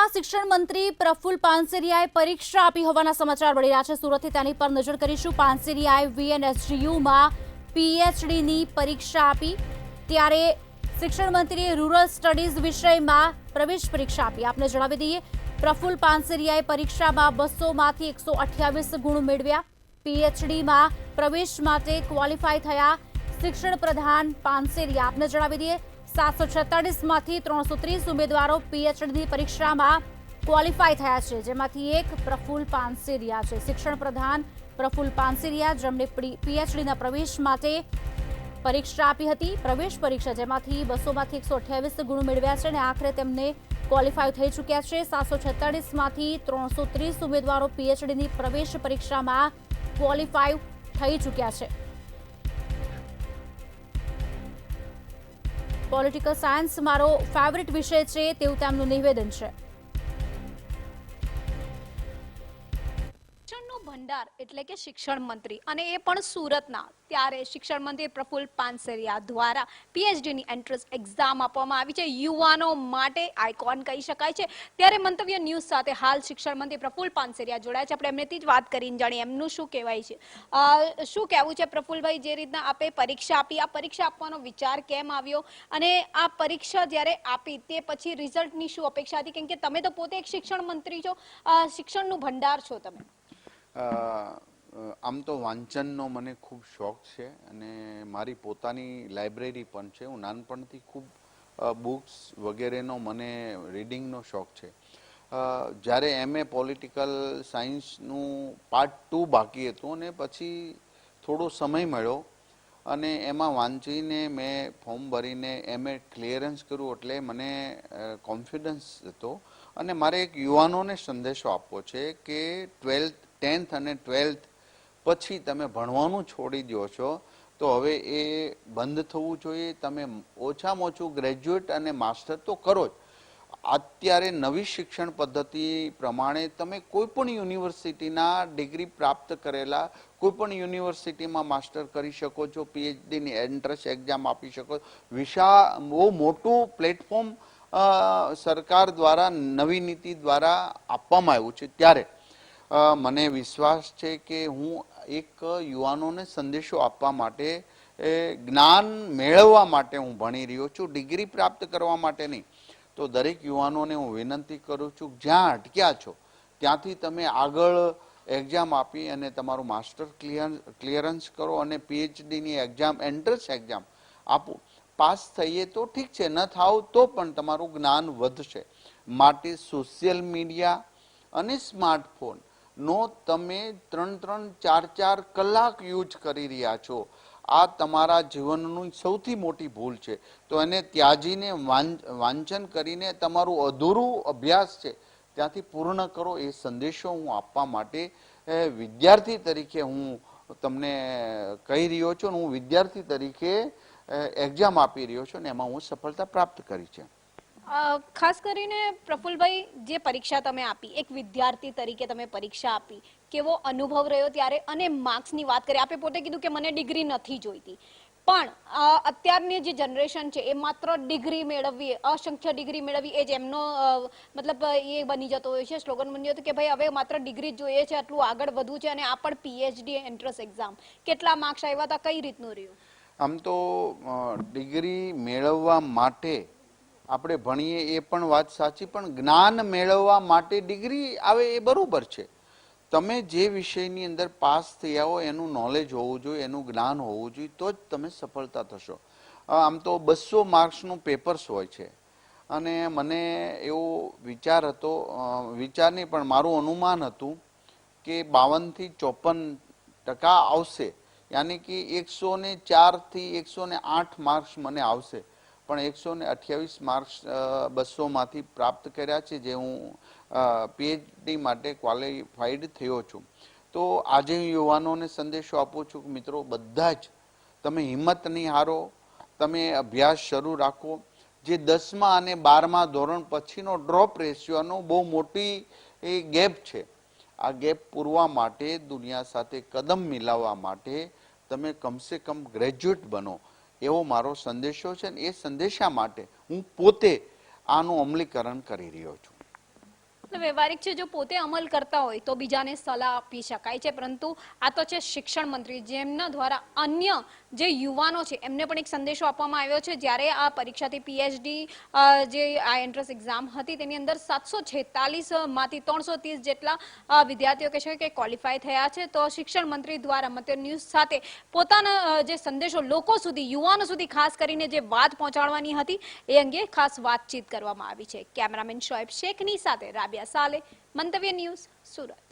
સુરતમાં શિક્ષણ મંત્રી પ્રફુલ પાનસેરિયાએ પરીક્ષા આપી હોવાના સમાચાર મળી રહ્યા છે। સુરતથી તેની પર નજર કરીશું। પાનસેરિયાએ વીએનએસજીયુમાં પીએચડીની પરીક્ષા આપી, ત્યારે શિક્ષણ મંત્રીએ રૂરલ સ્ટડીઝ વિષયમાં પ્રવેશ પરીક્ષા આપી। આપને જણાવી દઈએ, પ્રફુલ પાનસેરિયાએ પરીક્ષામાં 200માંથી 128 ગુણ મેળવ્યા। પીએચડીમાં પ્રવેશ માટે ક્વોલિફાય થયા શિક્ષણ પ્રધાન પાનસેરિયા। આપને જણાવી દઈએ, 746માંથી 330 ઉમેદવારો પીએચડીની પરીક્ષામાં ક્વોલિફાય થયા છે, જેમાંથી એક પ્રફુલ પાનસેરિયા છે। શિક્ષણ પ્રધાન પ્રફુલ પાનસેરિયા, જેમણે પીએચડીના પ્રવેશ માટે પરીક્ષા આપી હતી, પ્રવેશ પરીક્ષા, જેમાંથી 200માંથી 128 ગુણ મેળવ્યા છે અને આખરે તેમને ક્વોલિફાય થઈ ચૂક્યા છે। 746માંથી 330 ઉમેદવારો પીએચડીની પ્રવેશ પરીક્ષામાં ક્વોલિફાય થઈ ચૂક્યા છે। પોલિટિકલ સાયન્સ મારો ફેવરિટ વિષય છે તેવું તેમનું નિવેદન છે। શિક્ષણનો ભંડાર એટલે કે શિક્ષણ મંત્રી, અને એ પણ સુરતના। ત્યારે શિક્ષણ મંત્રી પ્રફુલ પાનસેરિયા દ્વારા પીએચડીની એન્ટ્રન્સ એક્ઝામ આપવામાં આવી છે। યુવાનો માટે આઇકોન કહી શકાય છે। ત્યારે મંતવ્ય ન્યૂઝ સાથે હાલ શિક્ષણ મંત્રી પ્રફુલ પાનસેરિયા જોડાયા છે। આપણે એમનેથી જ વાત કરીને જાણીએ એમનું શું કહેવાય છે। શું કહેવું છે પ્રફુલભાઈ, જે રીતના આપે પરીક્ષા આપી, આ પરીક્ષા આપવાનો વિચાર કેમ આવ્યો અને આ પરીક્ષા જ્યારે આપી તે પછી રિઝલ્ટની શું અપેક્ષા હતી? કેમ કે તમે તો પોતે એક શિક્ષણ મંત્રી છો, શિક્ષણનું ભંડાર છો તમે। આમ તો વાંચનનો મને ખૂબ શોખ છે અને મારી પોતાની લાઇબ્રેરી પણ છે। હું નાનપણથી ખૂબ બુક્સ વગેરેનો મને રીડિંગનો શોખ છે। જ્યારે એમએ પોલિટિકલ સાયન્સનું પાર્ટ 2 બાકી હતું અને પછી થોડો સમય મળ્યો અને એમાં વાંચીને મેં ફોર્મ ભરીને એમએ ક્લિયરન્સ કર્યું, એટલે મને કોન્ફિડન્સ હતો અને મારે એક યુવાનોને સંદેશો આપવો છે કે 10th અને 12th પછી તમે ભણવાનું છોડી દો છો તો હવે એ બંધ થવું જોઈએ। તમે ઓછામાં ઓછું ગ્રેજ્યુએટ અને માસ્ટર તો કરો જ। અત્યારે નવી શિક્ષણ પદ્ધતિ પ્રમાણે તમે કોઈ પણ યુનિવર્સિટીના ડિગ્રી પ્રાપ્ત કરેલા કોઈ પણ યુનિવર્સિટીમાં માસ્ટર કરી શકો છો, પીએચડીની એન્ટ્રન્સ એક્ઝામ આપી શકો છો। બહુ મોટું પ્લેટફોર્મ સરકાર દ્વારા નવી નીતિ દ્વારા આપવામાં આવ્યું છે। ત્યારે મને વિશ્વાસ છે કે હું એક યુવાનોને સંદેશો આપવા માટે, જ્ઞાન મેળવવા માટે હું ભણી રહ્યો છું, ડિગ્રી પ્રાપ્ત કરવા માટે નહીં। તો દરેક યુવાનોને હું વિનંતી કરું છું, જ્યાં અટક્યા છો ત્યાંથી તમે આગળ એક્ઝામ આપી અને તમારું માસ્ટર ક્લિયરન્સ કરો અને પીએચડીની એક્ઝામ, એન્ટ્રન્સ એક્ઝામ આપો। પાસ થઈએ તો ઠીક છે, ન થાવ તો પણ તમારું જ્ઞાન વધશે। માટે સોશિયલ મીડિયા અને સ્માર્ટફોન નો તમે 3-4 કલાક યુઝ કરી રહ્યા છો, આ તમારા જીવનની સૌથી મોટી ભૂલ છે। તો એને ત્યાજીને વાંચન કરીને તમારું અધૂરું અભ્યાસ છે ત્યાંથી પૂર્ણ કરો, એ સંદેશો હું આપવા માટે વિદ્યાર્થી તરીકે હું તમને કહી રહ્યો છું। હું વિદ્યાર્થી તરીકે એક્ઝામ આપી રહ્યો છું અને એમાં હું સફળતા પ્રાપ્ત કરી છે। ખાસ કરીને પ્રફુલભાઈ, જે પરીક્ષા તમે આપી, એક વિદ્યાર્થી તરીકે તમે પરીક્ષા આપી, કેવો અનુભવ રહ્યો ત્યારે? અને માર્ક્સની વાત કરીએ, આપે પોતે કીધું કે મને ડિગ્રી નથી જોઈતી, પણ અત્યારની જે જનરેશન છે એ માત્ર ડિગ્રી મેળવવી, અસંખ્ય ડિગ્રી મેળવવી એ જ એમનો મતલબ એ બની જતો હોય છે, સ્લોગન બની જતો કે ભાઈ હવે માત્ર ડિગ્રી જ જોઈએ છે, આટલું આગળ વધવું છે। અને આ પણ પીએચડી એન્ટ્રન્સ એક્ઝામ, કેટલા માર્ક્સ આવ્યા હતા, કઈ રીતનું રહ્યું? આમ તો ડિગ્રી મેળવવા માટે આપણે ભણીએ એ પણ વાત સાચી, પણ જ્ઞાન મેળવવા માટે ડિગ્રી આવે એ બરોબર છે। તમે જે વિષયની અંદર પાસ થયા હો એનું નોલેજ હોવું જોઈએ, એનું જ્ઞાન હોવું જોઈએ, તો જ તમે સફળતા થશો। આમ તો 200 માર્ક્સનું પેપર્સ હોય છે અને મને એવો વિચાર હતો, વિચાર નહીં પણ મારું અનુમાન હતું કે 52થી 54% આવશે, યાની કે 104 થી 108 માર્ક્સ મને આવશે, પણ 128 માર્ક્સ 200માંથી પ્રાપ્ત કર્યા છે, જે હું પીએચડી માટે ક્વોલિફાઈડ થયો છું। તો આજે હું યુવાનોને સંદેશો આપું છું કે મિત્રો, બધા જ તમે હિંમત નહીં હારો, તમે અભ્યાસ શરૂ રાખો। જે 10મા અને 12મા ધોરણ પછીનો ડ્રોપ રેશિયોનો બહુ મોટી ગેપ છે, આ ગેપ પૂરવા માટે, દુનિયા સાથે કદમ મિલાવવા માટે તમે કમસે કમ ગ્રેજ્યુએટ બનો, એવો મારો સંદેશો છે। અને એ સંદેશા માટે હું પોતે આનું અમલીકરણ કરી રહ્યો છું। એટલે વ્યવહારિક છે, જો પોતે અમલ કરતા હોય તો બીજાને સલાહ આપી શકાય છે, પરંતુ આ તો છે શિક્ષણ મંત્રી, જેમના દ્વારા અન્ય જે યુવાનો છે એમને પણ એક સંદેશો આપવામાં આવ્યો છે. જ્યારે આ પરીક્ષાથી પીએચડી જે આ એન્ટ્રન્સ એક્ઝામ હતી તેની અંદર 746 માંથી 330 જેટલા વિદ્યાર્થીઓ કહે છે કે ક્વોલિફાય થયા છે. તો શિક્ષણ મંત્રી દ્વારા મત્ય ન્યૂઝ સાથે પોતાના જે સંદેશો લોકો સુધી, યુવાનો સુધી ખાસ કરીને જે વાત પહોંચાડવાની હતી એ અંગે ખાસ વાતચીત કરવામાં આવી છે. કેમેરામેન શોએબ શેખની સાથે રાબિયા સાલે, મંતવ્ય ન્યૂઝ, સુરત.